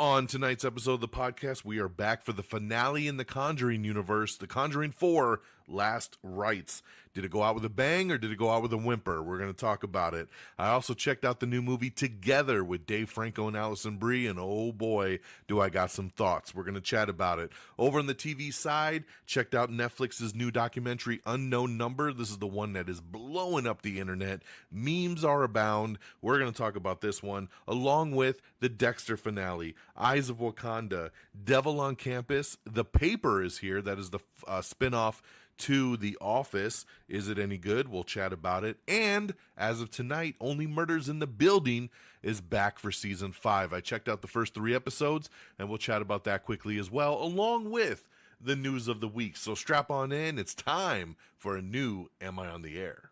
On tonight's episode of the podcast, we are back for the finale in the Conjuring universe, The Conjuring 4, Last Rites. Did it go out with a bang or did it go out with a whimper? We're going to talk about it. I also checked out the new movie Together with Dave, Franco, and Alison, Brie, and oh boy, do I got some thoughts. We're going to chat about it. Over on the TV side, checked out Netflix's new documentary, Unknown Number. This is the one that is blowing up the internet. Memes are abound. We're going to talk about this one, along with the Dexter finale, Eyes of Wakanda, Devil on Campus. The Paper is here. That is the spinoff to The Office. Is it any good? We'll chat about it. And as of tonight, Only Murders in the Building is back for season 5. I checked out the first 3 episodes, and we'll chat about that quickly as well, along with the news of the week. So strap on in. It's time for a new Am I on the Air?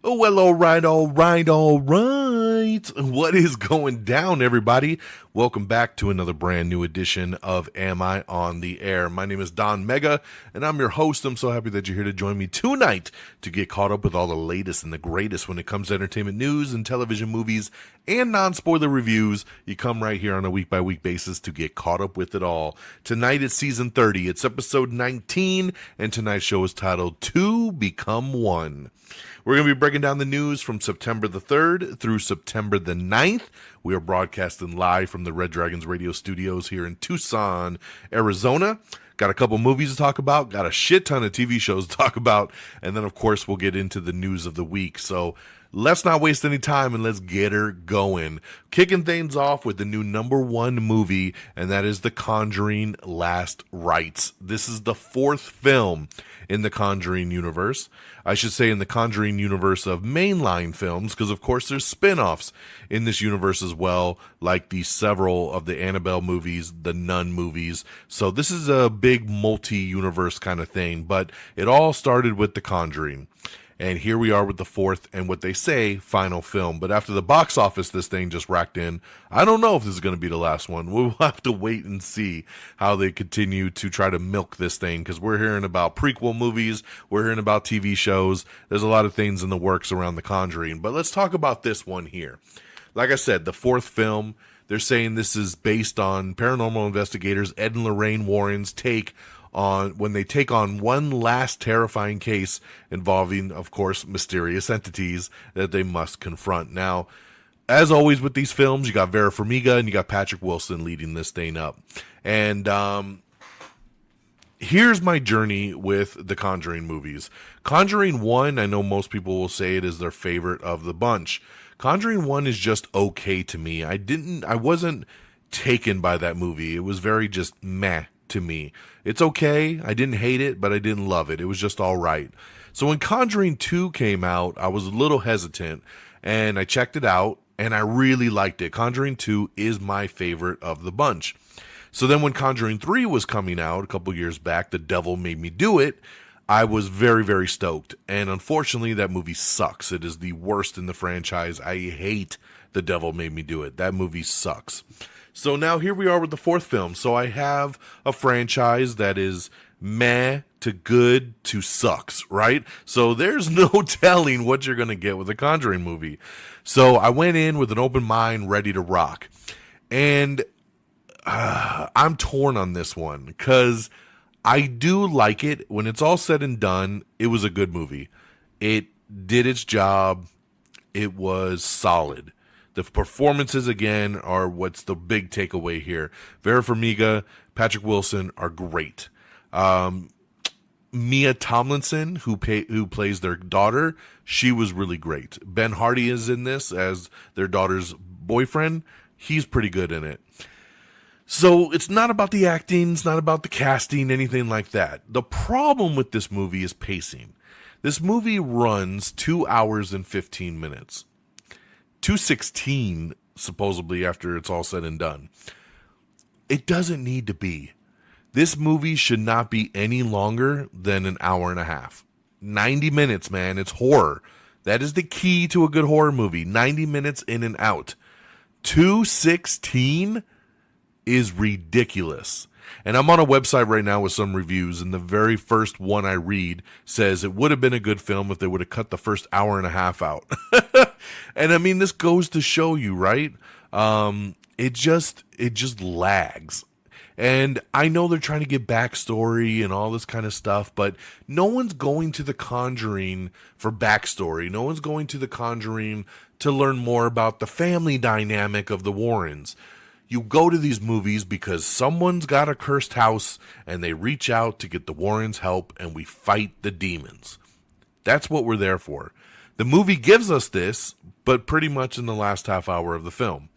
Oh, well, all right. What is going down, everybody? Welcome back to another brand new edition of Am I on the Air? My name is DONMEGA, and I'm your host. I'm so happy that you're here to join me tonight to get caught up with all the latest and the greatest when it comes to entertainment news and television movies and non-spoiler reviews. You come right here on a week-by-week basis to get caught up with it all. Tonight it's season 30. It's episode 19, and tonight's show is titled Two Become One. We're going to be breaking down the news from September the 3rd through September the 9th. We are broadcasting live from the Red Dragons radio studios here in Tucson, Arizona. Got a couple movies to talk about, got a shit ton of TV shows to talk about, and then, of course, we'll get into the news of the week. So let's not waste any time and let's get her going. Kicking things off with the new #1 movie, and that is The Conjuring Last Rites. This is the 4th film in the Conjuring universe. I should say in the Conjuring universe of mainline films, because of course there's spin-offs in this universe as well, like the several of the Annabelle movies, the Nun movies. So this is a big multi-universe kind of thing, but it all started with The Conjuring. And here we are with the 4th and what they say final film. But after the box office this thing just racked in, I don't know if this is going to be the last one. We'll have to wait and see how they continue to try to milk this thing, because we're hearing about prequel movies, we're hearing about TV shows. There's a lot of things in the works around The Conjuring. But let's talk about this one here. Like I said, the 4th film, they're saying this is based on paranormal investigators Ed and Lorraine Warren's take on when they take on one last terrifying case involving, of course, mysterious entities that they must confront. Now, as always with these films, you got Vera Farmiga and you got Patrick Wilson leading this thing up. And here's my journey with the Conjuring movies. Conjuring 1, I know most people will say it is their favorite of the bunch. Conjuring 1 is just okay to me. I wasn't taken by that movie. It was very just meh to me. It's okay. I didn't hate it, but I didn't love it. It was just all right. So when Conjuring 2 came out, I was a little hesitant, and I checked it out, and I really liked it. Conjuring 2 is my favorite of the bunch. So then when Conjuring 3 was coming out a couple years back, The Devil Made Me Do It, I was very, very stoked. And unfortunately, that movie sucks. It is the worst in the franchise. I hate The Devil Made Me Do It. That movie sucks. So now here we are with the 4th film. So I have a franchise that is meh to good to sucks, right? So there's no telling what you're going to get with a Conjuring movie. So I went in with an open mind, ready to rock. And I'm torn on this one because I do like it. When it's all said and done, it was a good movie. It did its job. It was solid. The performances, again, are what's the big takeaway here. Vera Farmiga, Patrick Wilson are great. Mia Tomlinson, who plays their daughter, she was really great. Ben Hardy is in this as their daughter's boyfriend. He's pretty good in it. So it's not about the acting, it's not about the casting, anything like that. The problem with this movie is pacing. This movie runs 2 hours and 15 minutes. 2:16 supposedly after it's all said and done. It doesn't need to be. This movie should not be any longer than an hour and a half. 90 minutes, man. It's horror. That is the key to a good horror movie. 90 minutes in and out. 216 is ridiculous. And I'm on a website right now with some reviews, and the very first one I read says it would have been a good film if they would have cut the first hour and a half out. And I mean, this goes to show you, right? It just lags. And I know they're trying to get backstory and all this kind of stuff, but no one's going to The Conjuring for backstory. No one's going to The Conjuring to learn more about the family dynamic of the Warrens. You go to these movies because someone's got a cursed house and they reach out to get the Warrens' help and we fight the demons. That's what we're there for. The movie gives us this, but pretty much in the last half hour of the film.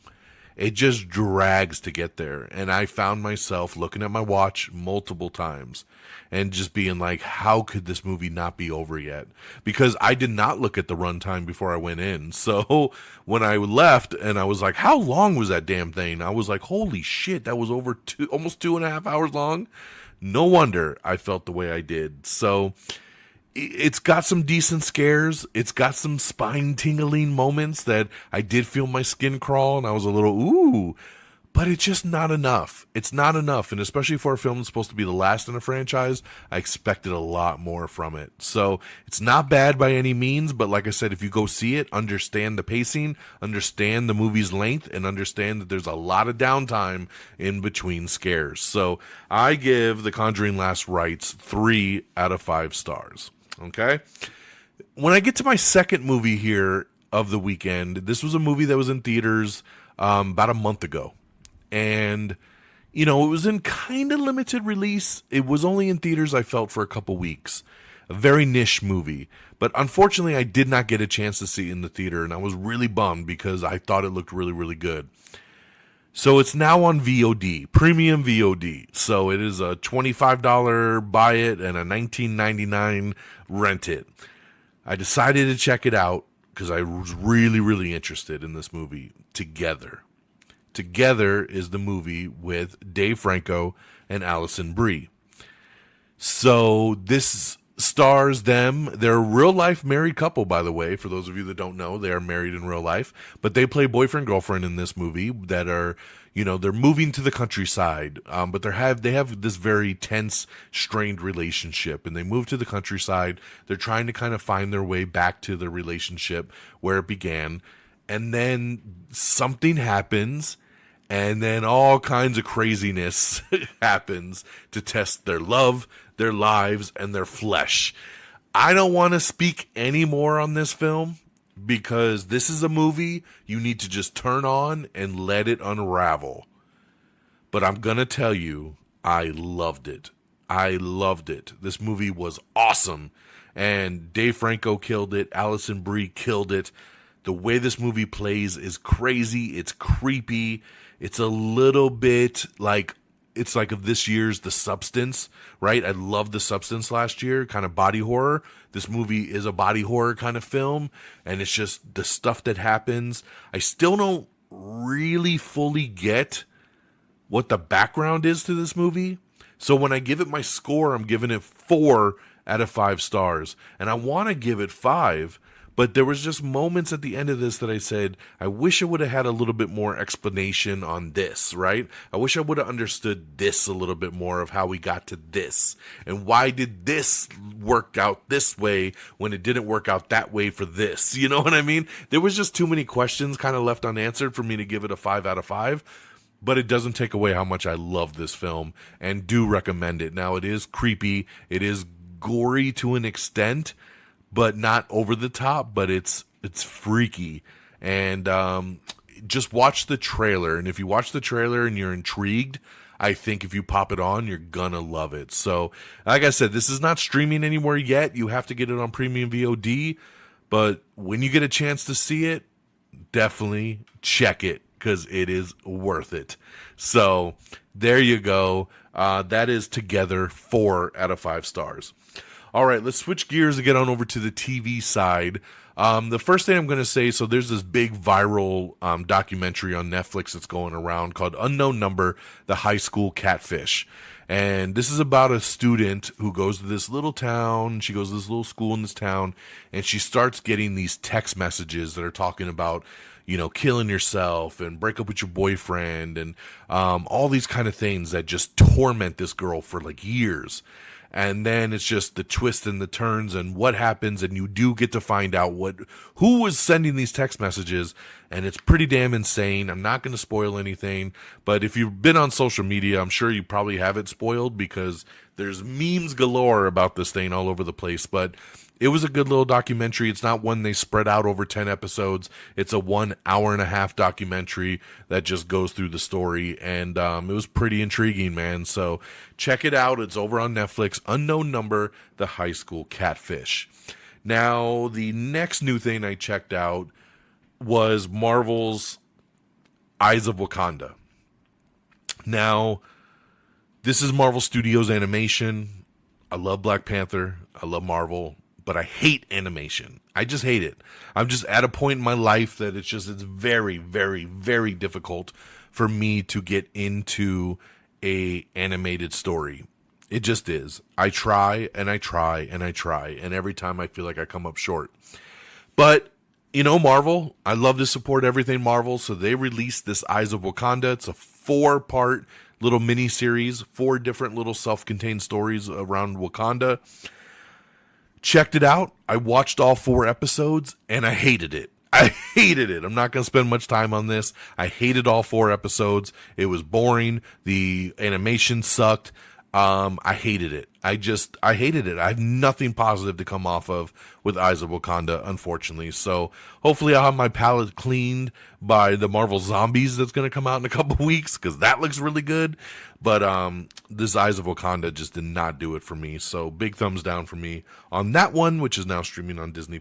It just drags to get there. And I found myself looking at my watch multiple times and just being like, how could this movie not be over yet? Because I did not look at the runtime before I went in. So when I left and I was like, how long was that damn thing? I was like, holy shit, that was over almost 2.5 hours long. No wonder I felt the way I did. So it's got some decent scares. It's got some spine-tingling moments that I did feel my skin crawl, and I was a little, ooh. But it's just not enough. It's not enough, and especially for a film that's supposed to be the last in a franchise, I expected a lot more from it. So it's not bad by any means, but like I said, if you go see it, understand the pacing, understand the movie's length, and understand that there's a lot of downtime in between scares. So I give The Conjuring Last Rites 3 out of 5 stars. Okay? When I get to my second movie here of the weekend, this was a movie that was in theaters about a month ago. And, you know, it was in kind of limited release. It was only in theaters, I felt, for a couple weeks. A very niche movie. But unfortunately, I did not get a chance to see it in the theater, and I was really bummed because I thought it looked really, really good. So it's now on VOD, premium VOD. So it is a $25 buy it and a $19.99 rent it. I decided to check it out because I was really, really interested in this movie, Together. Together is the movie with Dave Franco and Alison Brie. So this stars them. They're a real-life married couple, by the way. For those of you that don't know, they are married in real life. But they play boyfriend-girlfriend in this movie that are, you know, they're moving to the countryside. But they have this very tense, strained relationship. And they move to the countryside. They're trying to kind of find their way back to the relationship where it began. And then something happens. And then all kinds of craziness happens to test their love, their lives, and their flesh. I don't want to speak any more on this film because this is a movie you need to just turn on and let it unravel. But I'm going to tell you, I loved it. I loved it. This movie was awesome. And Dave Franco killed it. Alison Brie killed it. The way this movie plays is crazy. It's creepy. It's a little bit like, it's like of this year's The Substance, right? I loved The Substance last year, kind of body horror. This movie is a body horror kind of film, and it's just the stuff that happens. I still don't really fully get what the background is to this movie. So when I give it my score, I'm giving it 4 out of 5 stars. And I want to give it 5, but there was just moments at the end of this that I said, I wish I would have had a little bit more explanation on this, right? I wish I would have understood this a little bit more of how we got to this. And why did this work out this way when it didn't work out that way for this? You know what I mean? There was just too many questions kind of left unanswered for me to give it a 5 out of 5. But it doesn't take away how much I love this film and do recommend it. Now, it is creepy. It is gory to an extent, but not over the top, but it's freaky. And just watch the trailer. And if you watch the trailer and you're intrigued, I think if you pop it on, you're gonna love it. So, like I said, this is not streaming anywhere yet. You have to get it on premium VOD. But when you get a chance to see it, definitely check it because it is worth it. So, there you go. That is Together, 4 out of 5 stars. All right, let's switch gears and get on over to the TV side. The first thing I'm going to say, so there's this big viral documentary on Netflix that's going around called Unknown Number, the High School Catfish. And this is about a student who goes to this little town. She goes to this little school in this town, and she starts getting these text messages that are talking about, you know, killing yourself and break up with your boyfriend and all these kind of things that just torment this girl for like years. And then it's just the twists and the turns and what happens, and you do get to find out who was sending these text messages, and it's pretty damn insane. I'm not going to spoil anything, but if you've been on social media, I'm sure you probably have it spoiled because there's memes galore about this thing all over the place. But it was a good little documentary. It's not one they spread out over 10 episodes. It's a 1 hour and a half documentary that just goes through the story. And it was pretty intriguing, man. So check it out. It's over on Netflix. Unknown Number, the High School Catfish. Now, the next new thing I checked out was Marvel's Eyes of Wakanda. Now, this is Marvel Studios animation. I love Black Panther. I love Marvel. But I hate animation. I just hate it. I'm just at a point in my life that it's very, very, very difficult for me to get into a animated story. It just is. I try and I try and I try, and every time I feel like I come up short. But, you know, Marvel, I love to support everything Marvel, so they released this Eyes of Wakanda. It's a 4-part little mini-series, 4 different little self-contained stories around Wakanda. Checked it out. I watched all 4 episodes, and I hated it. I hated it. I'm not going to spend much time on this. I hated all 4 episodes. It was boring. The animation sucked. I hated it. I hated it. I have nothing positive to come off of with Eyes of Wakanda, unfortunately. So hopefully I'll have my palate cleaned by the Marvel Zombies that's going to come out in a couple weeks, because that looks really good. But this Eyes of Wakanda just did not do it for me. So big thumbs down for me on that one, which is now streaming on Disney+.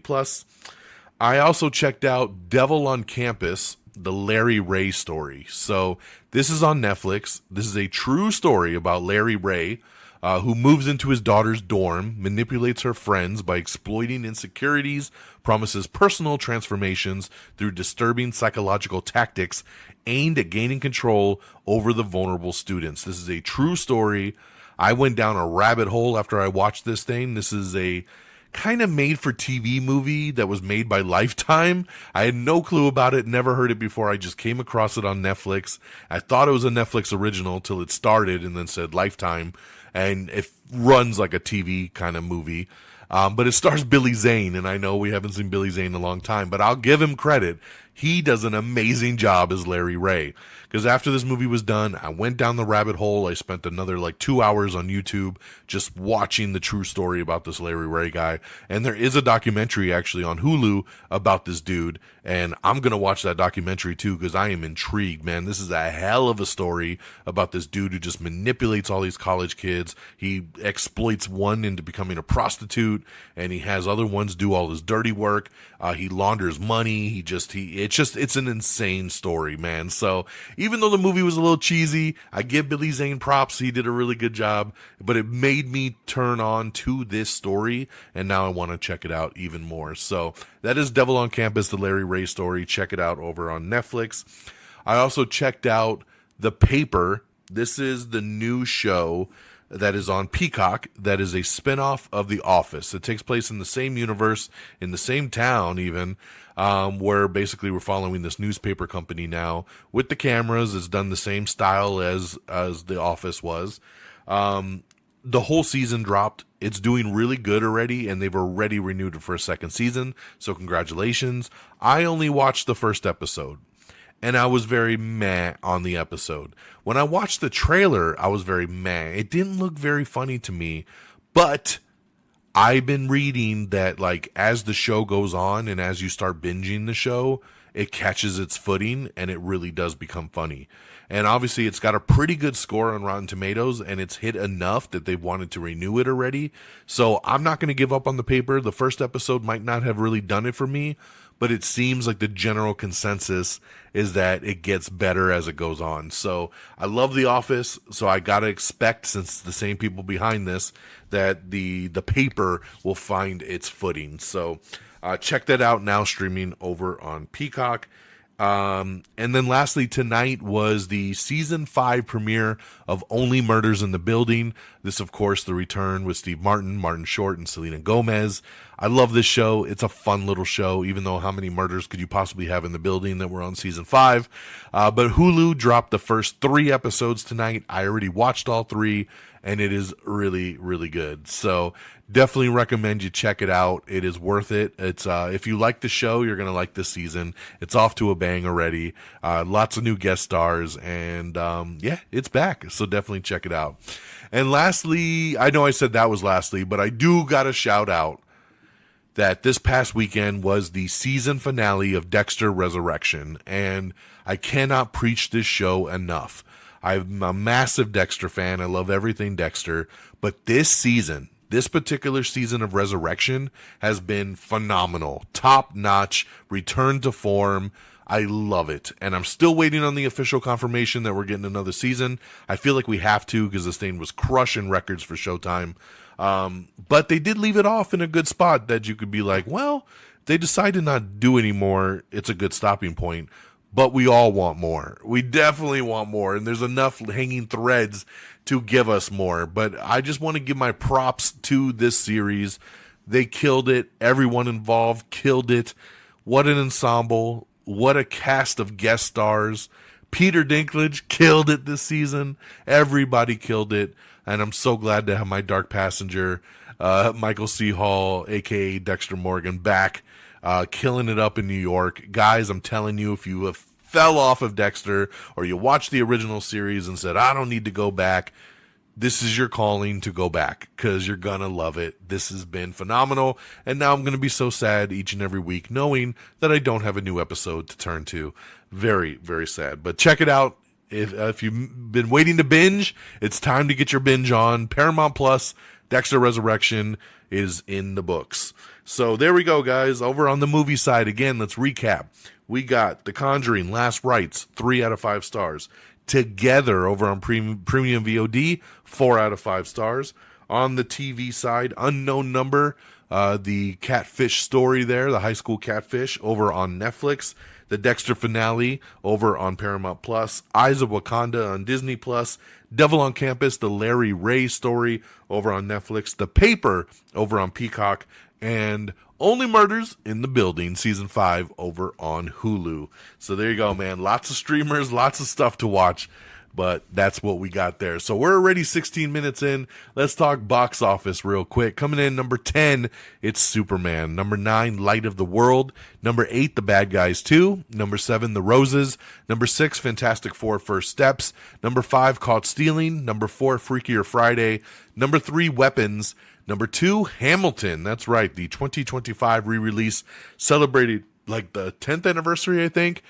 I also checked out Devil on Campus, the Larry Ray story. So this is on Netflix. This is a true story about Larry Ray, who moves into his daughter's dorm, manipulates her friends by exploiting insecurities, promises personal transformations through disturbing psychological tactics aimed at gaining control over the vulnerable students. This is a true story. I went down a rabbit hole after I watched this thing. This is a kind of made-for-TV movie that was made by Lifetime. I had no clue about it, never heard it before. I just came across it on Netflix. I thought it was a Netflix original till it started and then said Lifetime, and it runs like a TV kind of movie. But it stars Billy Zane, and I know we haven't seen Billy Zane in a long time, but I'll give him credit. He does an amazing job as Larry Ray. Because after this movie was done, I went down the rabbit hole. I spent another 2 hours on YouTube just watching the true story about this Larry Ray guy. And there is a documentary actually on Hulu about this dude. And I'm going to watch that documentary too, because I am intrigued, man. This is a hell of a story about this dude who just manipulates all these college kids. He exploits one into becoming a prostitute, and he has other ones do all his dirty work. He launders money. It's an insane story, man. So even though the movie was a little cheesy, I give Billy Zane props. He did a really good job, but it made me turn on to this story, and now I want to check it out even more. So that is Devil on Campus, the Larry Ray story. Check it out over on Netflix. I also checked out The Paper. This is the new show that is on Peacock that is a spinoff of The Office. It takes place in the same universe, in the same town even, where basically we're following this newspaper company now with the cameras. It's done the same style as The Office was. The whole season dropped. It's doing really good already, and they've already renewed it for a second season, so congratulations. I only watched the first episode, and I was very meh on the episode. When I watched the trailer, I was very meh. It didn't look very funny to me, but I've been reading that, as the show goes on and as you start binging the show, it catches its footing and it really does become funny. And obviously it's got a pretty good score on Rotten Tomatoes, and it's hit enough that they've wanted to renew it already. So I'm not going to give up on the paper. The first episode might not have really done it for me, but it seems like the general consensus is that it gets better as it goes on. So I love The Office, so I got to expect, since it's the same people behind this, that the paper will find its footing. So check that out now, streaming over on Peacock. And then lastly, tonight was the season 5 premiere of Only Murders in the Building. This, of course, the return with Steve Martin, Martin Short, and Selena Gomez. I love this show. It's a fun little show, even though how many murders could you possibly have in the building that were on season 5? But Hulu dropped the first 3 episodes tonight. I already watched all 3, and it is really, really good. So definitely recommend you check it out. It is worth it. It's if you like the show, you're going to like this season. It's off to a bang already. Lots of new guest stars, and yeah, it's back. So definitely check it out. And lastly, I know I said that was lastly, but I do got to shout out that this past weekend was the season finale of Dexter Resurrection, and I cannot preach this show enough. I'm a massive Dexter fan. I love everything Dexter, but this particular season of Resurrection has been phenomenal. Top notch, return to form. I love it. And I'm still waiting on the official confirmation that we're getting another season. I feel like we have to, because this thing was crushing records for Showtime. But they did leave it off in a good spot that you could be like, well, if they decide to not do anymore, it's a good stopping point. But we all want more. We definitely want more. And there's enough hanging threads to give us more. But I just want to give my props to this series. They killed it. Everyone involved killed it. What an ensemble. What a cast of guest stars. Peter Dinklage killed it this season. Everybody killed it. And I'm so glad to have my dark passenger, Michael C. Hall, a.k.a. Dexter Morgan, back. Killing it up in New York. Guys, I'm telling you, if you have fell off of Dexter, or you watched the original series and said, I don't need to go back, this is your calling to go back, because you're gonna love it. This has been phenomenal, and now I'm gonna be so sad each and every week knowing that I don't have a new episode to turn to. Very, very sad. But check it out. If you've been waiting to binge, it's time to get your binge on. Paramount Plus, Dexter Resurrection is in the books. So there we go, guys. Over on the movie side, again, let's recap. We got The Conjuring, Last Rites, 3 out of 5 stars. Together, over on Premium VOD, 4 out of 5 stars. On the TV side, Unknown Number, the catfish story there, the high school catfish, over on Netflix. The Dexter finale over on Paramount Plus. Eyes of Wakanda on Disney Plus. Devil on Campus, the Larry Ray story over on Netflix. The Paper over on Peacock. And Only Murders in the Building, Season 5 over on Hulu. So there you go, man. Lots of streamers, lots of stuff to watch. But that's what we got there. So we're already 16 minutes in. Let's talk box office real quick. Coming in number 10, it's Superman. Number 9, Light of the World. Number 8, The Bad Guys 2. Number 7, The Roses. Number 6, Fantastic Four First Steps. Number 5, Caught Stealing. Number 4, Freakier Friday. Number 3, Weapons. Number 2, Hamilton. That's right, the 2025 re-release celebrated like the 10th anniversary, I think.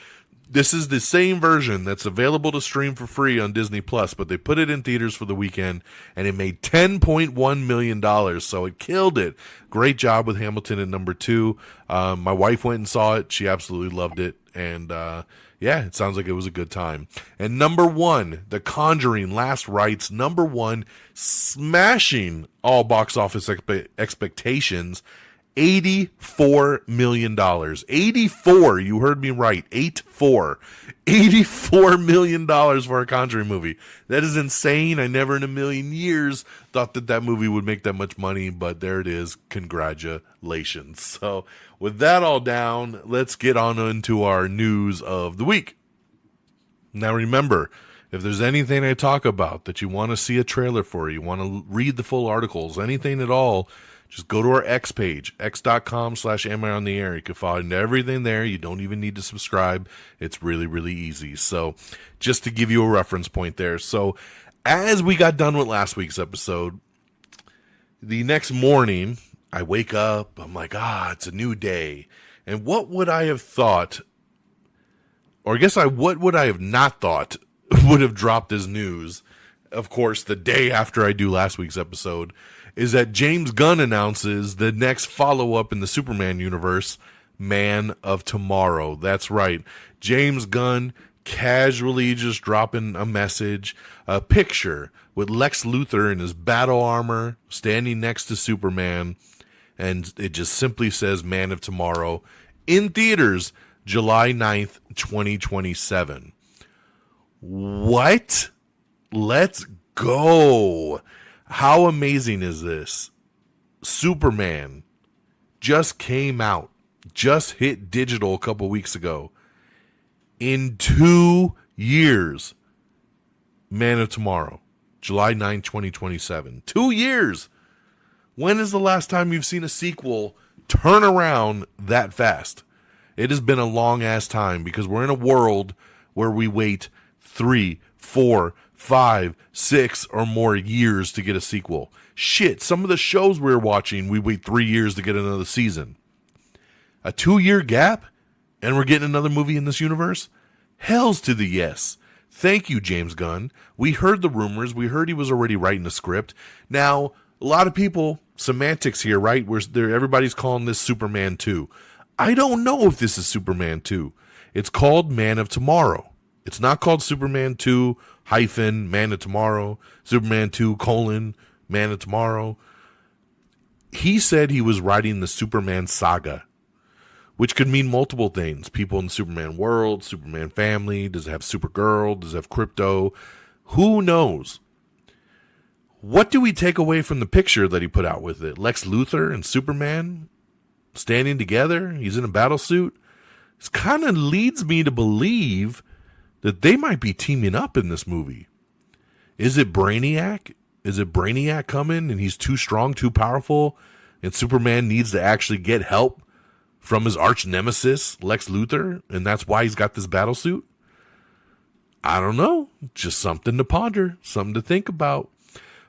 This is the same version that's available to stream for free on Disney Plus, but they put it in theaters for the weekend, and it made $10.1 million, so it killed it. Great job with Hamilton at number 2. My wife went and saw it. She absolutely loved it, and yeah, it sounds like it was a good time. And number 1, The Conjuring, Last Rites, number 1, smashing all box office expectations. $84 million. 84, you heard me right. 84. $84 million for a Conjuring movie. That is insane. I never in a million years thought that movie would make that much money, but there it is. Congratulations. So with that all down, let's get on into our news of the week. Now remember, if there's anything I talk about that you want to see a trailer for, you want to read the full articles, anything at all, just go to our X page, x.com/amiontheair. You can find everything there. You don't even need to subscribe. It's really, really easy. So just to give you a reference point there. So as we got done with last week's episode, the next morning I wake up. I'm like, it's a new day. And what would I have thought or I guess what would I have not thought would have dropped as news, of course, the day after I do last week's episode, is that James Gunn announces the next follow-up in the Superman universe, Man of Tomorrow. That's right. James Gunn casually just dropping a message, a picture with Lex Luthor in his battle armor standing next to Superman, and it just simply says Man of Tomorrow in theaters July 9th, 2027. What? Let's go. How amazing is this? Superman just came out, just hit digital a couple weeks ago. In 2 years, Man of Tomorrow, July 9, 2027. 2 years. When is the last time you've seen a sequel turn around that fast? It has been a long-ass time because we're in a world where we wait 3, 4, 5, 6 or more years to get a sequel. Shit, some of the shows we're watching, we wait 3 years to get another season. A 2-year gap, and we're getting another movie in this universe? Hells to the yes. Thank you, James Gunn. We heard the rumors. We heard he was already writing the script. Now, a lot of people, semantics here, right? Everybody's calling this Superman 2. I don't know if this is Superman 2. It's called Man of Tomorrow. It's not called Superman 2 hyphen Man of Tomorrow, Superman 2 colon Man of Tomorrow. He said he was writing the Superman saga, which could mean multiple things. People in the Superman world, Superman family, does it have Supergirl, does it have Crypto? Who knows? What do we take away from the picture that he put out with it? Lex Luthor and Superman standing together. He's in a battle suit. This kind of leads me to believe that they might be teaming up in this movie. Is it Brainiac? Is it Brainiac coming and he's too strong, too powerful, and Superman needs to actually get help from his arch nemesis, Lex Luthor, and that's why he's got this battle suit? I don't know. Just something to ponder, something to think about.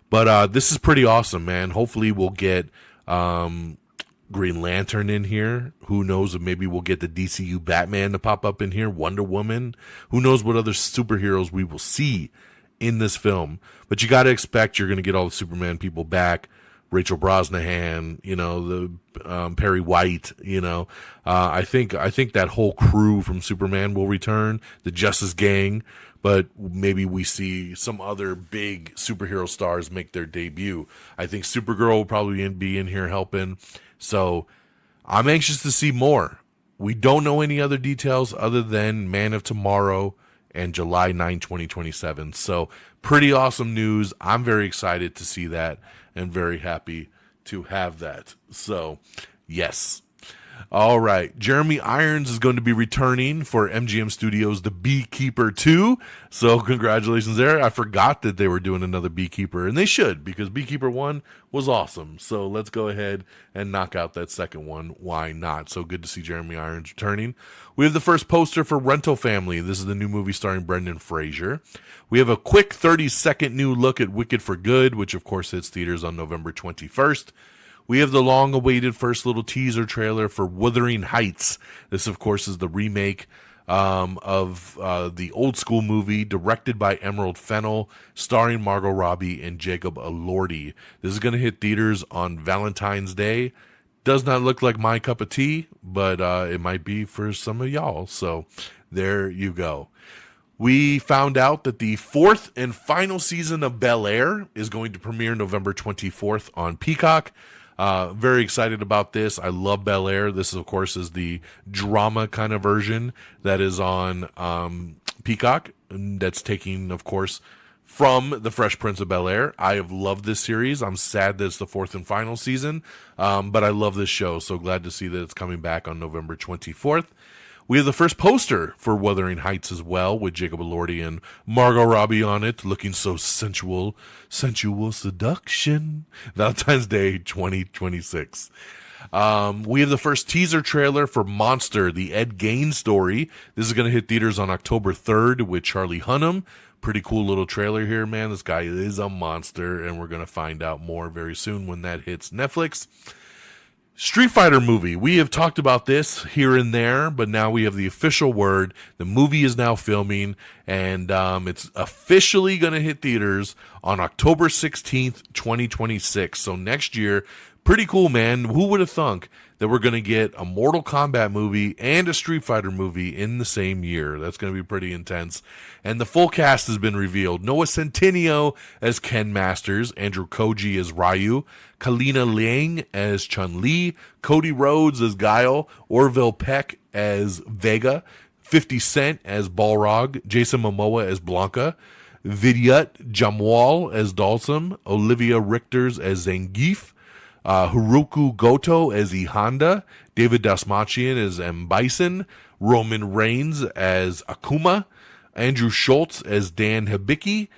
But this is pretty awesome, man. Hopefully we'll get Green Lantern in here. Who knows if maybe we'll get the DCU Batman to pop up in here, Wonder Woman. Who knows what other superheroes we will see in this film. But you got to expect you're going to get all the Superman people back. Rachel Brosnahan, the Perry White, I think that whole crew from Superman will return, the Justice Gang, but maybe we see some other big superhero stars make their debut. I think Supergirl will probably be in here helping. So I'm anxious to see more. We don't know any other details other than Man of Tomorrow and July 9, 2027. So pretty awesome news. I'm very excited to see that and very happy to have that. So, yes. All right. Jeremy Irons is going to be returning for MGM Studios' The Beekeeper 2. So, congratulations there. I forgot that they were doing another Beekeeper, and they should, because Beekeeper 1 was awesome. So, let's go ahead and knock out that second one. Why not? So, good to see Jeremy Irons returning. We have the first poster for Rental Family. This is the new movie starring Brendan Fraser. We have a quick 30-second new look at Wicked for Good, which, of course, hits theaters on November 21st. We have the long-awaited first little teaser trailer for Wuthering Heights. This, of course, is the remake of the old school movie directed by Emerald Fennell, starring Margot Robbie and Jacob Elordi. This is going to hit theaters on Valentine's Day. Does not look like my cup of tea, but it might be for some of y'all. So there you go. We found out that the fourth and final season of Bel-Air is going to premiere November 24th on Peacock. Very excited about this. I love Bel-Air. This, of course, is the drama kind of version that is on Peacock. And that's taking, of course, from The Fresh Prince of Bel-Air. I have loved this series. I'm sad that it's the fourth and final season, but I love this show. So glad to see that it's coming back on November 24th. We have the first poster for Wuthering Heights as well, with Jacob Elordi and Margot Robbie on it, looking so sensual seduction. Valentine's Day 2026. We have the first teaser trailer for Monster, the Ed Gein story. This is going to hit theaters on October 3rd with Charlie Hunnam. Pretty cool little trailer here, man. This guy is a monster, and we're going to find out more very soon when that hits Netflix. Street Fighter movie. We have talked about this here and there, but now we have the official word. The movie is now filming, and it's officially going to hit theaters on October 16th, 2026. So next year. Pretty cool, man. Who would have thunk that we're going to get a Mortal Kombat movie and a Street Fighter movie in the same year? That's going to be pretty intense. And the full cast has been revealed. Noah Centineo as Ken Masters, Andrew Koji as Ryu, Kalina Liang as Chun-Li, Cody Rhodes as Guile, Orville Peck as Vega, 50 Cent as Balrog, Jason Momoa as Blanca, Vidyut Jamwal as Dalsum, Olivia Richters as Zangief, Haruko Goto as E Honda, David Dastmalchian as M. Bison, Roman Reigns as Akuma, Andrew Schultz as Dan Hibiki,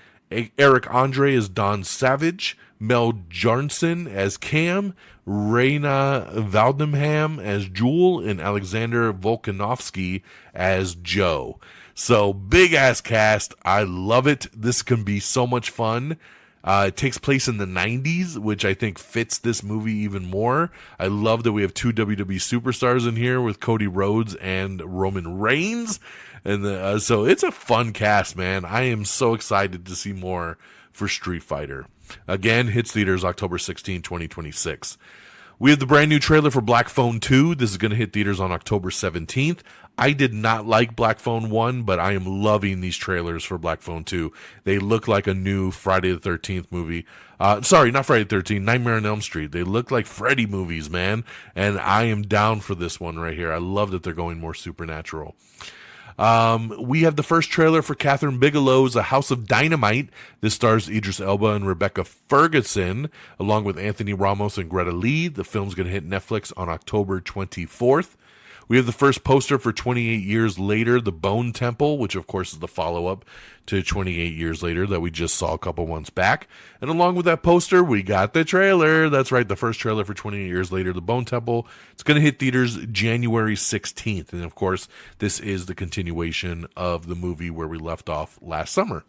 Eric Andre as Don Savage, Mel Jarnson as Cam, Raina Valdemham as Jewel, and Alexander Volkanovsky as Joe. So big ass cast. I love it. This can be so much fun. It takes place in the 90s, which I think fits this movie even more. I love that we have two WWE superstars in here with Cody Rhodes and Roman Reigns. And so it's a fun cast, man. I am so excited to see more for Street Fighter. Again, hits theaters October 16, 2026. We have the brand new trailer for Black Phone 2. This is going to hit theaters on October 17th. I did not like Black Phone 1, but I am loving these trailers for Black Phone 2. They look like a new Friday the 13th movie. Sorry, not Friday the 13th, Nightmare on Elm Street. They look like Freddy movies, man. And I am down for this one right here. I love that they're going more supernatural. We have the first trailer for Catherine Bigelow's A House of Dynamite. This stars Idris Elba and Rebecca Ferguson, along with Anthony Ramos and Greta Lee. The film's going to hit Netflix on October 24th. We have the first poster for 28 Years Later, The Bone Temple, which of course is the follow-up to 28 Years Later that we just saw a couple months back. And along with that poster, we got the trailer. That's right, the first trailer for 28 Years Later, The Bone Temple. It's going to hit theaters January 16th. And of course, this is the continuation of the movie where we left off last summer.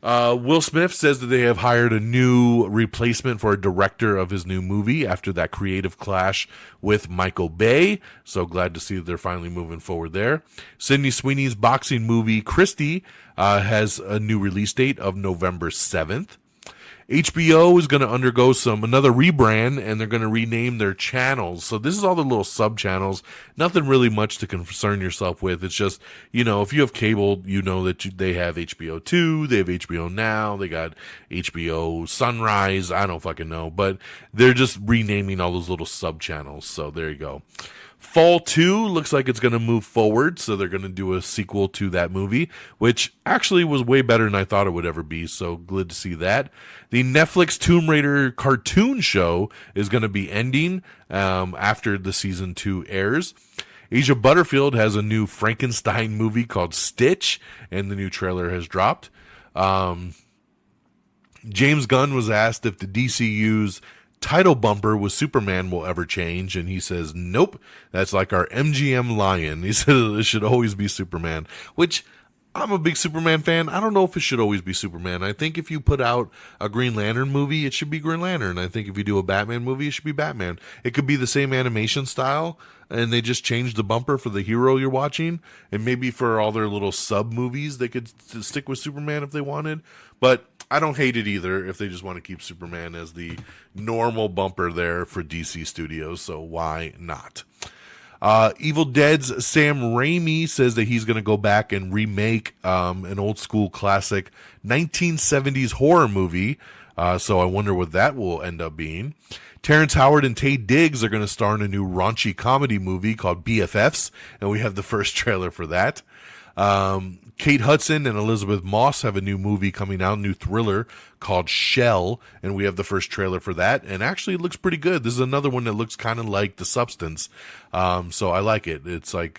Will Smith says that they have hired a new replacement for a director of his new movie after that creative clash with Michael Bay. So glad to see that they're finally moving forward there. Sydney Sweeney's boxing movie, Christie, has a new release date of November 7th. HBO is going to undergo another rebrand, and they're going to rename their channels. So this is all the little sub-channels. Nothing really much to concern yourself with. It's just, if you have cable, you know that they have HBO 2, they have HBO Now, they got HBO Sunrise. I don't fucking know. But they're just renaming all those little sub-channels. So there you go. Fall 2 looks like it's going to move forward, so they're going to do a sequel to that movie, which actually was way better than I thought it would ever be, so glad to see that. The Netflix Tomb Raider cartoon show is going to be ending after the season 2 airs. Asia Butterfield has a new Frankenstein movie called Stitch, and the new trailer has dropped. James Gunn was asked if the DCU's title bumper with Superman will ever change, and he says nope, that's like our MGM lion. He said it should always be Superman, which I'm a big Superman fan. I don't know if it should always be Superman. I think if you put out a Green Lantern movie, it should be Green Lantern. I think if you do a Batman movie, it should be Batman. It could be the same animation style, and they just change the bumper for the hero you're watching, and maybe for all their little sub movies they could stick with Superman if they wanted. But I don't hate it either if they just want to keep Superman as the normal bumper there for DC Studios, so why not? Evil Dead's Sam Raimi says that he's going to go back and remake an old school classic 1970s horror movie, so I wonder what that will end up being. Terrence Howard and Taye Diggs are going to star in a new raunchy comedy movie called BFFs, and we have the first trailer for that. Kate Hudson and Elizabeth Moss have a new movie coming out, new thriller called Shell, and we have the first trailer for that, and actually it looks pretty good. This is another one that looks kind of like The Substance, so I like it. It's like,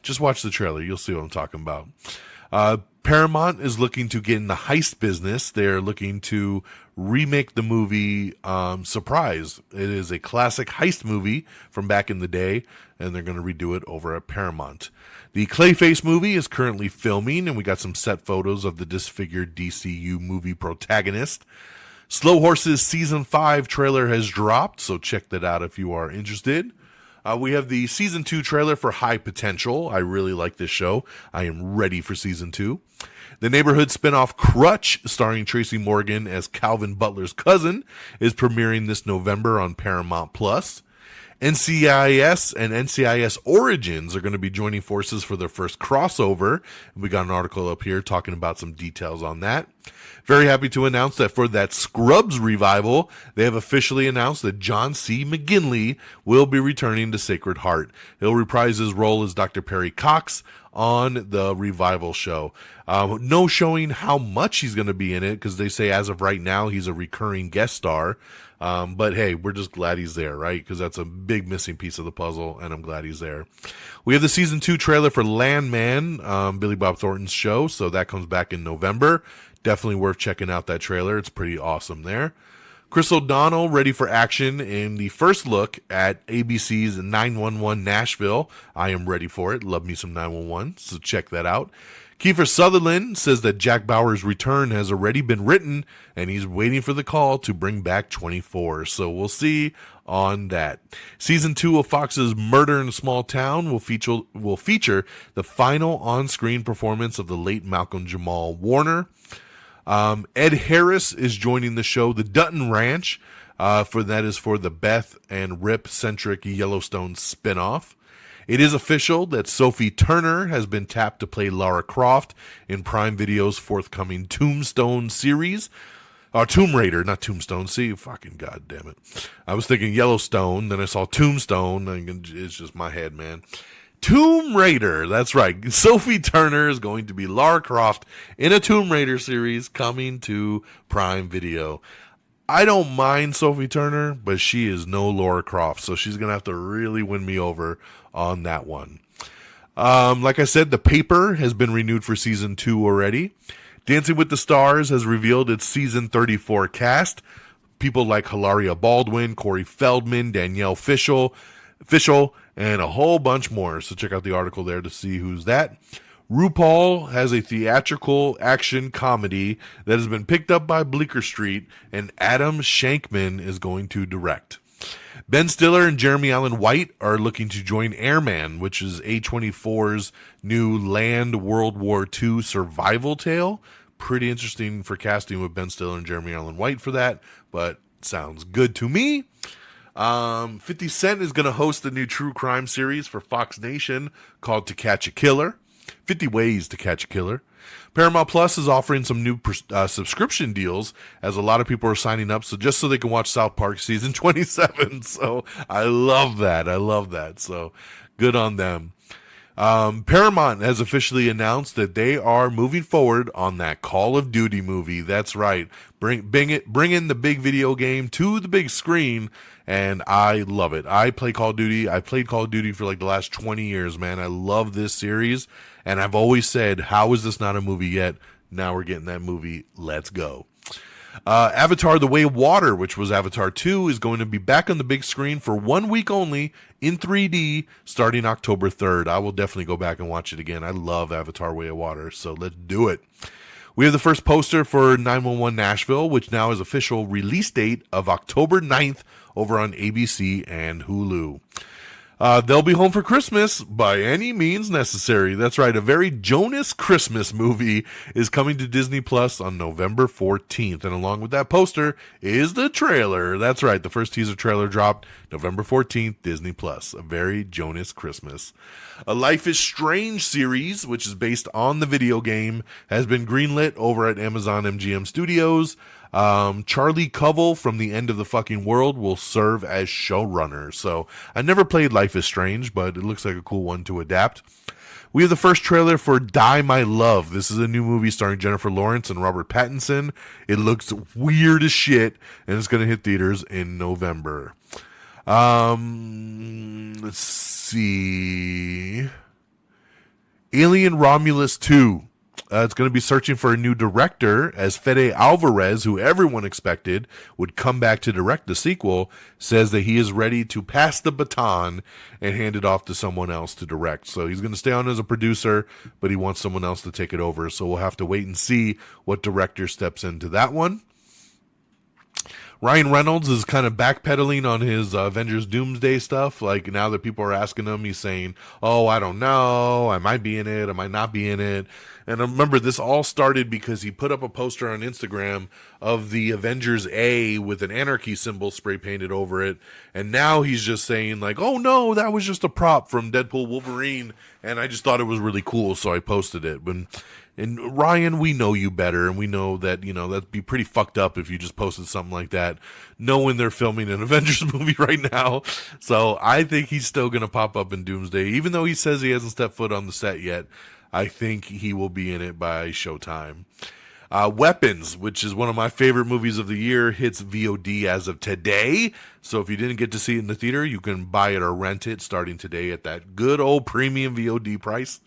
just watch the trailer. You'll see what I'm talking about. Paramount is looking to get in the heist business. They're looking to remake the movie Surprise. It is a classic heist movie from back in the day, and they're going to redo it over at Paramount. The Clayface movie is currently filming, and we got some set photos of the disfigured DCU movie protagonist. Slow Horses Season 5 trailer has dropped, so check that out if you are interested. We have the Season 2 trailer for High Potential. I really like this show. I am ready for Season 2. The Neighborhood spinoff Crutch, starring Tracy Morgan as Calvin Butler's cousin, is premiering this November on Paramount+. NCIS and NCIS Origins are going to be joining forces for their first crossover. We got an article up here talking about some details on that. Very happy to announce that for that Scrubs revival, they have officially announced that John C. McGinley will be returning to Sacred Heart. He'll reprise his role as Dr. Perry Cox on the revival show. No showing how much he's going to be in it, because they say as of right now he's a recurring guest star. But hey, we're just glad he's there, right? Because that's a big missing piece of the puzzle, and I'm glad he's there. We have the Season 2 trailer for Landman, Billy Bob Thornton's show, so that comes back in November. Definitely worth checking out that trailer. It's pretty awesome there. Chris O'Donnell ready for action in the first look at ABC's 911 Nashville. I am ready for it. Love me some 911, so check that out. Kiefer Sutherland says that Jack Bauer's return has already been written, and he's waiting for the call to bring back 24. So we'll see on that. Season 2 of Fox's Murder in a Small Town will feature the final on-screen performance of the late Malcolm Jamal Warner. Ed Harris is joining the show The Dutton Ranch, for the Beth and Rip-centric Yellowstone spinoff. It is official that Sophie Turner has been tapped to play Lara Croft in Prime Video's forthcoming Tombstone series. Tomb Raider, not Tombstone. See, fucking goddamn it. I was thinking Yellowstone, then I saw Tombstone. It's just my head, man. Tomb Raider, that's right. Sophie Turner is going to be Lara Croft in a Tomb Raider series coming to Prime Video. I don't mind Sophie Turner, but she is no Lara Croft, so she's going to have to really win me over on that one. Like I said, The Paper has been renewed for Season 2 already. Dancing with the Stars has revealed its Season 34 cast. People like Hilaria Baldwin, Corey Feldman, Danielle Fishel, and a whole bunch more. So check out the article there to see who's that. RuPaul has a theatrical action comedy that has been picked up by Bleecker Street, and Adam Shankman is going to direct. Ben Stiller and Jeremy Allen White are looking to join Airman, which is A24's new land World War II survival tale. Pretty interesting for casting with Ben Stiller and Jeremy Allen White for that, but sounds good to me. 50 Cent is going to host a new true crime series for Fox Nation called To Catch a Killer. 50 Ways to Catch a Killer. Paramount Plus is offering some new subscription deals, as a lot of people are signing up, so just so they can watch South Park season 27. So I love that. So good on them. Paramount has officially announced that they are moving forward on that Call of Duty movie. That's right. Bring in the big video game to the big screen, and I love it. I play Call of Duty. I played Call of Duty for like the last 20 years, man. I love this series, and I've always said, how is this not a movie yet? Now we're getting that movie. Let's go. Avatar: The Way of Water, which was Avatar 2, is going to be back on the big screen for 1 week only in 3D starting October 3rd. I will definitely go back and watch it again. I love Avatar: Way of Water, so let's do it. We have the first poster for 911 Nashville, which now is official release date of October 9th over on ABC and Hulu. They'll Be Home for Christmas by any means necessary. That's right. A very Jonas Christmas movie is coming to Disney Plus on November 14th. And along with that poster is the trailer. That's right. The first teaser trailer dropped November 14th, Disney Plus. A very Jonas Christmas. A Life is Strange series, which is based on the video game, has been greenlit over at Amazon MGM Studios. Charlie Covell from The End of the Fucking World will serve as showrunner. So I never played Life is Strange, but it looks like a cool one to adapt. We have the first trailer for Die My Love. This is a new movie starring Jennifer Lawrence and Robert Pattinson. It looks weird as shit, and it's going to hit theaters in November. Let's see. Alien Romulus 2. It's going to be searching for a new director, as Fede Alvarez, who everyone expected would come back to direct the sequel, says that he is ready to pass the baton and hand it off to someone else to direct. So he's going to stay on as a producer, but he wants someone else to take it over. So we'll have to wait and see what director steps into that one. Ryan Reynolds is kind of backpedaling on his Avengers Doomsday stuff. Like, now that people are asking him, he's saying, oh, I don't know. I might be in it. I might not be in it. And remember, this all started because he put up a poster on Instagram of the Avengers A with an anarchy symbol spray painted over it. And now he's just saying, like, oh, no, that was just a prop from Deadpool Wolverine. And I just thought it was really cool, so I posted it. And Ryan, we know you better, and we know that, that'd be pretty fucked up if you just posted something like that, knowing they're filming an Avengers movie right now. So I think he's still going to pop up in Doomsday. Even though he says he hasn't stepped foot on the set yet, I think he will be in it by showtime. Weapons, which is one of my favorite movies of the year, hits VOD as of today. So if you didn't get to see it in the theater, you can buy it or rent it starting today at that good old premium VOD price.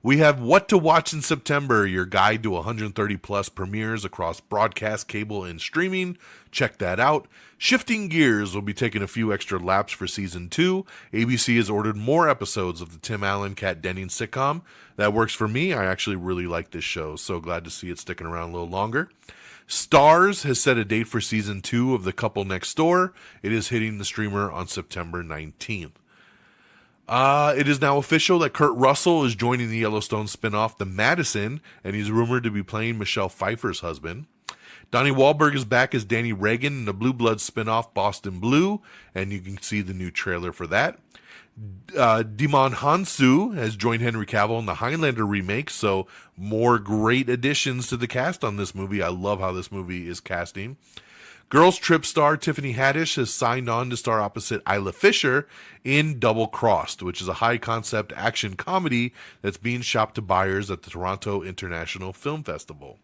We have What to Watch in September, your guide to 130 plus premieres across broadcast, cable, and streaming. Check that out. Shifting gears, will be taking a few extra laps for season 2. ABC has ordered more episodes of the Tim Allen, Kat Dennings sitcom. That works for me. I actually really like this show, so glad to see it sticking around a little longer. Starz has set a date for season 2 of The Couple Next Door. It is hitting the streamer on September 19th. It is now official that Kurt Russell is joining the Yellowstone spinoff, The Madison, and he's rumored to be playing Michelle Pfeiffer's husband. Donnie Wahlberg is back as Danny Reagan in the Blue Bloods spinoff, Boston Blue, and you can see the new trailer for that. Dimon Hansu has joined Henry Cavill in the Highlander remake, so more great additions to the cast on this movie. I love how this movie is casting. Girls Trip star Tiffany Haddish has signed on to star opposite Isla Fisher in Double Crossed, which is a high-concept action comedy that's being shopped to buyers at the Toronto International Film Festival.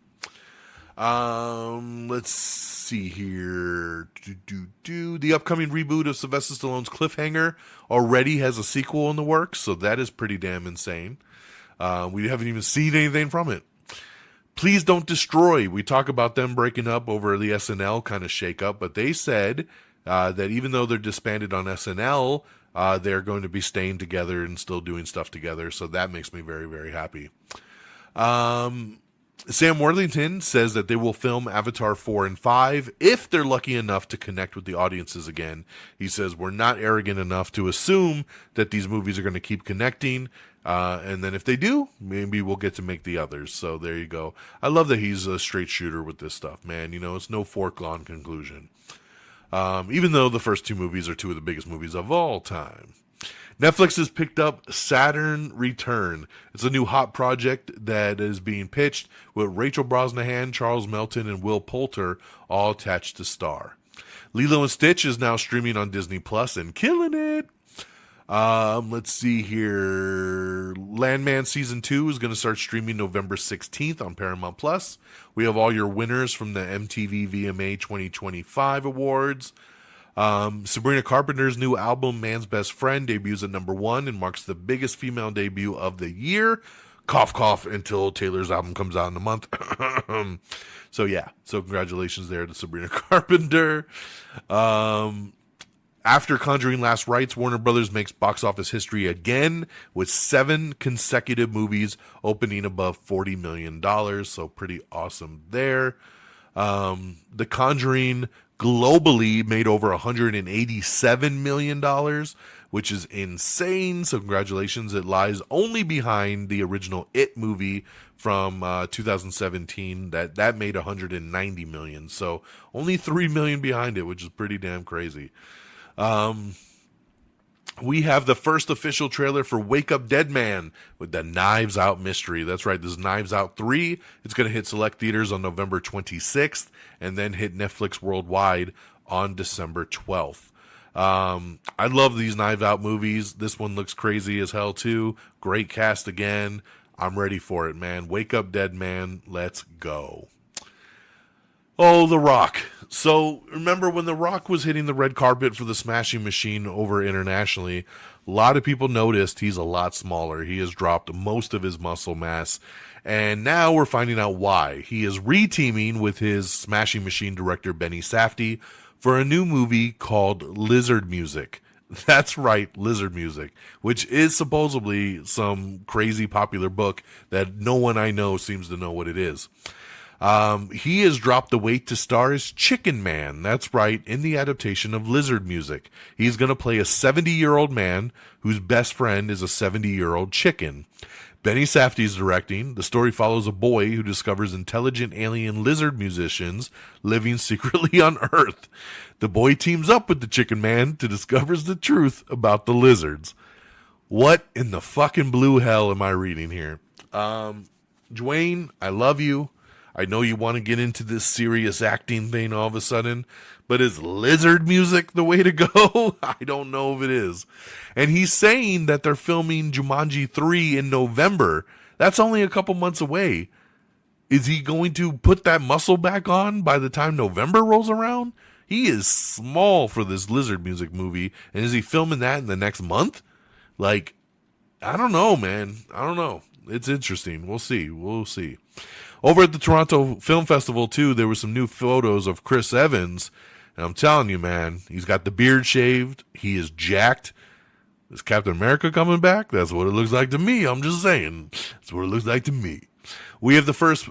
Let's see here. The upcoming reboot of Sylvester Stallone's Cliffhanger already has a sequel in the works, so that is pretty damn insane. We haven't even seen anything from it. Please Don't Destroy. We talk about them breaking up over the SNL kind of shakeup, but they said that even though they're disbanded on SNL, they're going to be staying together and still doing stuff together. So that makes me very, very happy. Sam Worthington says that they will film Avatar 4 and 5 if they're lucky enough to connect with the audiences again. He says, we're not arrogant enough to assume that these movies are going to keep connecting. And then if they do, maybe we'll get to make the others. So there you go. I love that he's a straight shooter with this stuff, man. It's no foregone conclusion. Even though the first two movies are two of the biggest movies of all time. Netflix has picked up Saturn Return. It's a new hot project that is being pitched with Rachel Brosnahan, Charles Melton, and Will Poulter all attached to star. Lilo and Stitch is now streaming on Disney Plus and killing it. Let's see here. Landman Season 2 is going to start streaming November 16th on Paramount Plus. We have all your winners from the MTV VMA 2025 awards. Sabrina Carpenter's new album, Man's Best Friend, debuts at number 1 and marks the biggest female debut of the year. Cough, cough, until Taylor's album comes out in a month. So congratulations there to Sabrina Carpenter. After Conjuring Last Rites, Warner Brothers makes box office history again with 7 consecutive movies opening above $40 million. So pretty awesome there. The Conjuring globally made over $187 million, which is insane. So congratulations. It lies only behind the original It movie from 2017 that made $190 million. So only $3 million behind it, which is pretty damn crazy. We have the first official trailer for Wake Up Dead Man with the Knives Out mystery. That's right, this is Knives Out 3. It's going to hit select theaters on November 26th and then hit Netflix worldwide on December 12th. I love these Knives Out movies. This one looks crazy as hell too. Great cast again. I'm ready for it, man. Wake Up Dead Man. Let's go. Oh, The Rock. So remember when The Rock was hitting the red carpet for the Smashing Machine over internationally, a lot of people noticed he's a lot smaller. He has dropped most of his muscle mass. And now we're finding out why. He is re-teaming with his Smashing Machine director Benny Safdie for a new movie called Lizard Music. That's right, Lizard Music, which is supposedly some crazy popular book that no one I know seems to know what it is. He has dropped the weight to star as Chicken Man. That's right, in the adaptation of Lizard Music. He's going to play a 70-year-old man whose best friend is a 70-year-old chicken. Benny Safdie is directing. The story follows a boy who discovers intelligent alien lizard musicians living secretly on Earth. The boy teams up with the Chicken Man to discover the truth about the lizards. What in the fucking blue hell am I reading here? Dwayne, I love you. I know you want to get into this serious acting thing all of a sudden, but is lizard music the way to go? I don't know if it is. And he's saying that they're filming Jumanji 3 in November. That's only a couple months away. Is he going to put that muscle back on by the time November rolls around? He is small for this lizard music movie. And is he filming that in the next month? Like, I don't know, man. I don't know. It's interesting. We'll see. We'll see. Over at the Toronto Film Festival, too, there were some new photos of Chris Evans. And I'm telling you, man, he's got the beard shaved. He is jacked. Is Captain America coming back? That's what it looks like to me. I'm just saying. That's what it looks like to me. We have the first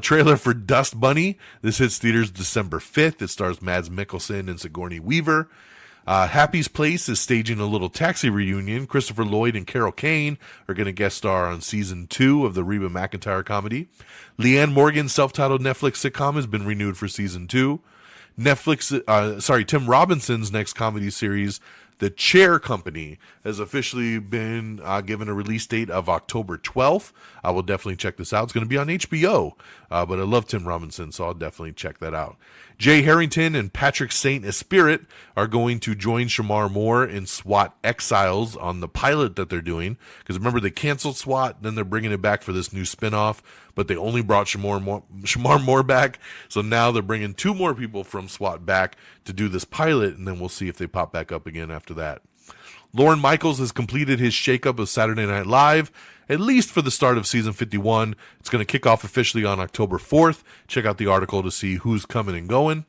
trailer for Dust Bunny. This hits theaters December 5th. It stars Mads Mikkelsen and Sigourney Weaver. Happy's Place is staging a little taxi reunion. Christopher Lloyd and Carol Kane are going to guest star on season 2 of the Reba McEntire comedy. Leanne Morgan's self-titled Netflix sitcom has been renewed for season 2. Tim Robinson's next comedy series, The Chair Company, has officially been given a release date of October 12th. I will definitely check this out. It's going to be on HBO, but I love Tim Robinson, so I'll definitely check that out. Jay Harrington and Patrick St. Esprit are going to join Shamar Moore in SWAT Exiles on the pilot that they're doing. Because remember, they canceled SWAT, then they're bringing it back for this new spinoff, but they only brought Shamar Moore back. So now they're bringing 2 more people from SWAT back to do this pilot, and then we'll see if they pop back up again after that. Lorne Michaels has completed his shakeup of Saturday Night Live, at least for the start of season 51. It's going to kick off officially on October 4th. Check out the article to see who's coming and going.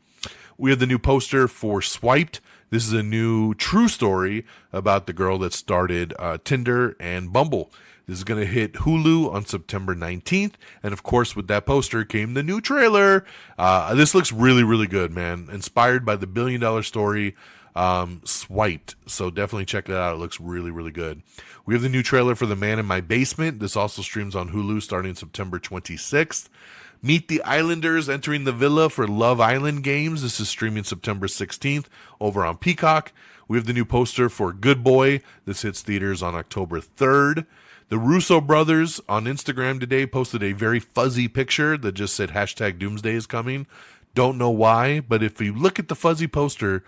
We have the new poster for Swiped. This is a new true story about the girl that started Tinder and Bumble. This is going to hit Hulu on September 19th. And of course, with that poster came the new trailer. This looks really, really good, man. Inspired by the $1 billion story, Swiped. So definitely check that out. It looks really, really good. We have the new trailer for The Man in My Basement. This also streams on Hulu starting September 26th. Meet the Islanders entering the villa for Love Island games. This is streaming September 16th over on Peacock. We have the new poster for Good Boy. This hits theaters on October 3rd. The Russo brothers on Instagram today posted a very fuzzy picture that just said hashtag Doomsday is coming. Don't know why, but if you look at the fuzzy poster,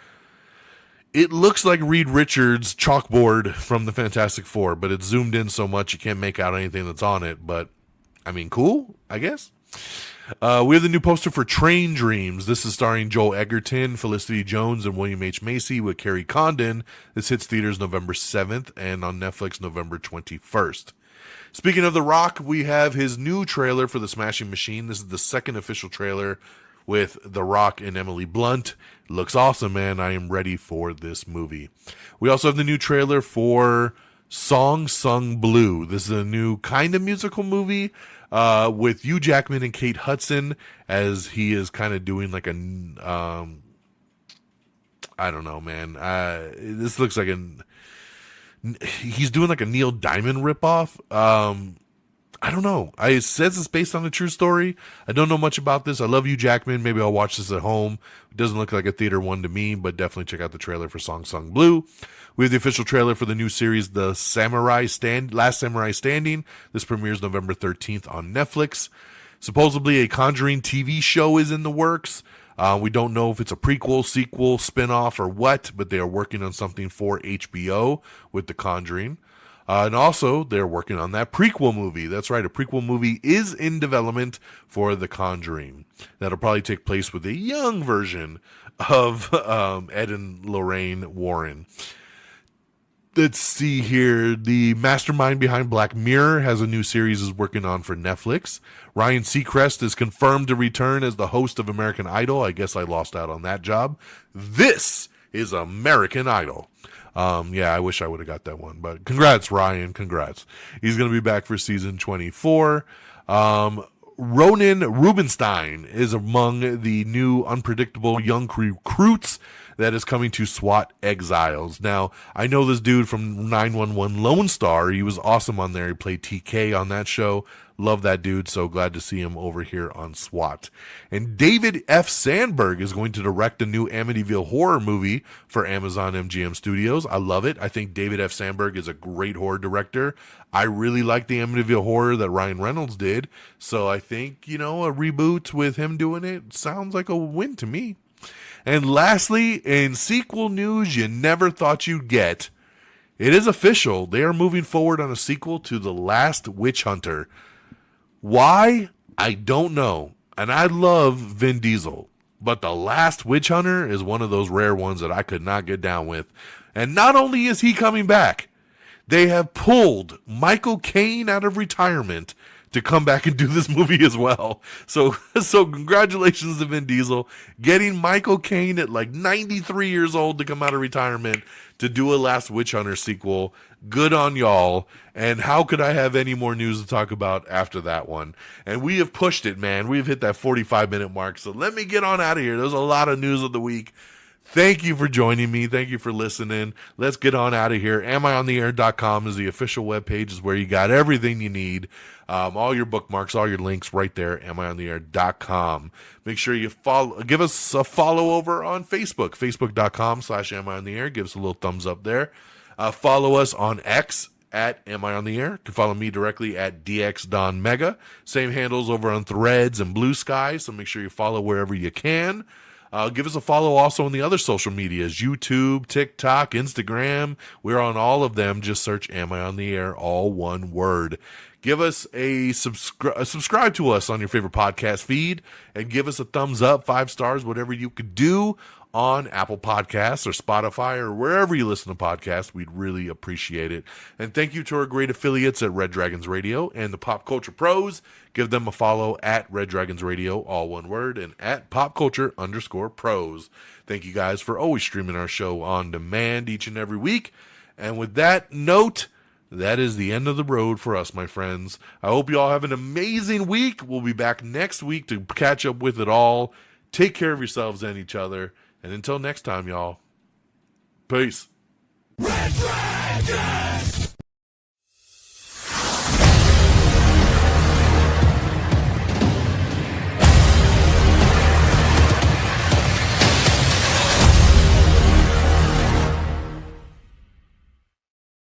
it looks like Reed Richards' chalkboard from the Fantastic Four, but it's zoomed in so much you can't make out anything that's on it. But, I mean, cool, I guess. We have the new poster for Train Dreams. This is starring Joel Edgerton, Felicity Jones, and William H. Macy with Carrie Condon. This hits theaters November 7th and on Netflix November 21st. Speaking of The Rock, we have his new trailer for The Smashing Machine. This is the second official trailer with The Rock and Emily Blunt. Looks awesome, man. I am ready for this movie. We also have the new trailer for Song Sung Blue. This is a new kind of musical movie with Hugh Jackman and Kate Hudson, as he is kind of doing like a I don't know, man. This looks like he's doing like a Neil Diamond ripoff. I don't know. It says it's based on a true story. I don't know much about this. I love Hugh Jackman. Maybe I'll watch this at home. It doesn't look like a theater one to me, but definitely check out the trailer for Song Sung Blue. We have the official trailer for the new series, The Last Samurai Standing. This premieres November 13th on Netflix. Supposedly a Conjuring TV show is in the works. We don't know if it's a prequel, sequel, spinoff, or what, but they are working on something for HBO with The Conjuring. And also, they're working on that prequel movie. That's right, a prequel movie is in development for The Conjuring. That'll probably take place with a young version of Ed and Lorraine Warren. Let's see here. The mastermind behind Black Mirror has a new series is working on for Netflix. Ryan Seacrest is confirmed to return as the host of American Idol. I guess I lost out on that job. This is American Idol. Yeah, I wish I would have got that one, but congrats, Ryan. Congrats. He's going to be back for season 24. Ronan Rubinstein is among the new unpredictable young recruits that is coming to SWAT Exiles. Now, I know this dude from 911 Lone Star. He was awesome on there. He played TK on that show. Love that dude. So glad to see him over here on SWAT. And David F. Sandberg is going to direct a new Amityville horror movie for Amazon MGM Studios. I love it. I think David F. Sandberg is a great horror director. I really like the Amityville horror that Ryan Reynolds did. So I think, a reboot with him doing it sounds like a win to me. And lastly, in sequel news you never thought you'd get, it is official. They are moving forward on a sequel to The Last Witch Hunter. Why? I don't know. And I love Vin Diesel. But The Last Witch Hunter is one of those rare ones that I could not get down with. And not only is he coming back, they have pulled Michael Caine out of retirement to come back and do this movie as well. So congratulations to Vin Diesel getting Michael Caine at like 93 years old to come out of retirement to do a Last Witch Hunter sequel. Good on y'all. And how could I have any more news to talk about after that one? And we have pushed it, man. We've hit that 45-minute mark. So let me get on out of here. There's a lot of news of the week. Thank you for joining me. Thank you for listening. Let's get on out of here. AmIOnTheAir.com is the official webpage, is where you got everything you need. All your bookmarks, all your links right there, AmIOnTheAir.com. Make sure you give us a follow over on Facebook, Facebook.com/AmIOnTheAir. Give us a little thumbs up there. Follow us on X at AmIOnTheAir. You can follow me directly at DXDonMega. Same handles over on Threads and Blue Sky, so make sure you follow wherever you can. Give us a follow also on the other social medias, YouTube, TikTok, Instagram. We're on all of them. Just search Am I on the Air, all one word. Give us a subscribe to us on your favorite podcast feed, and give us a thumbs up, 5 stars, whatever you could do on Apple Podcasts or Spotify or wherever you listen to podcasts. We'd really appreciate it. And thank you to our great affiliates at Red Dragons Radio and the Pop Culture Pros. Give them a follow at Red Dragons Radio, all one word, and at PopCulture_Pros. Thank you guys for always streaming our show on demand each and every week. And with that note, that is the end of the road for us, my friends. I hope you all have an amazing week. We'll be back next week to catch up with it all. Take care of yourselves and each other. And until next time, y'all, peace. Red Dragon!